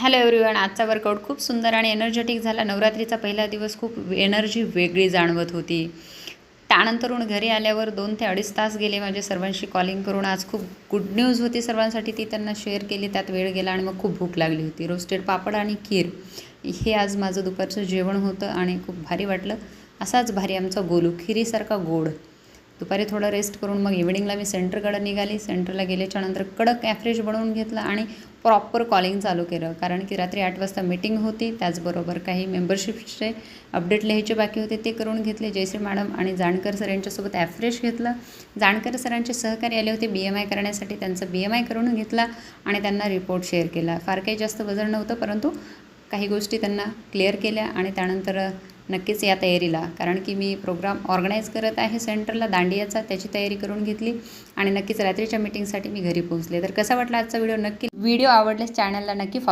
Hello everyone, आजचा workout खूप सुंदर आणि एनर्जेटिक झाला. नवरात्रीचा पहिला दिवस खूप एनर्जी वेगळी जाणवत होती. त्यानंतरून घरी आल्यावर 2 ते 2.5 तास गेले माझे सर्वांशी कॉलिंग करून. आज खूप गुड न्यूज होती सर्वांसाठी, ती त्यांना शेअर केली. त्यात वेळ गेला आणि मग खूप भूक लागली होती. रोस्टेड पापड आणि खीर हे आज माझं दुपारचं जेवण होतं आणि खूप भारी वाटलं. असाच भारी आमचा गोलू, खिरीसारखा गोड. दुपारी थोडं रेस्ट करून मग इव्हिनिंगला मी सेंटरकडे निघाली. सेंटरला गेल्याच्यानंतर कडक ॲफ्रेश बनवून घेतलं आणि प्रॉपर कॉलिंग चालू केलं, कारण की रात्री 8 वाजता मीटिंग होती. त्याचबरोबर काही मेंबरशिपचे अपडेट लिहायचे बाकी होते, ते करून घेतले. जयश्री मॅडम आणि जाणकर सर यांच्यासोबत ॲफ्रेश घेतलं. जाणकर सरांचे सहकारी आले होते BMI करण्यासाठी, त्यांचं BMI करून घेतला आणि त्यांना रिपोर्ट शेअर केला. फार काही जास्त वजन नव्हतं, परंतु काही गोष्टी त्यांना क्लिअर केल्या. आणि त्यानंतर नक्कीच या तयारीला, कारण की मी प्रोग्राम ऑर्गनाईज करत आहे सेंटरला दांडियाचा, त्याची तयारी करून घेतली आणि नक्कीच रात्रीच्या मीटिंगसाठी मी घरी पोहोचले. तर कसा वाटला आजचा व्हिडिओ? व्हिडिओ आवडल्यास चॅनलला नक्की फॉलो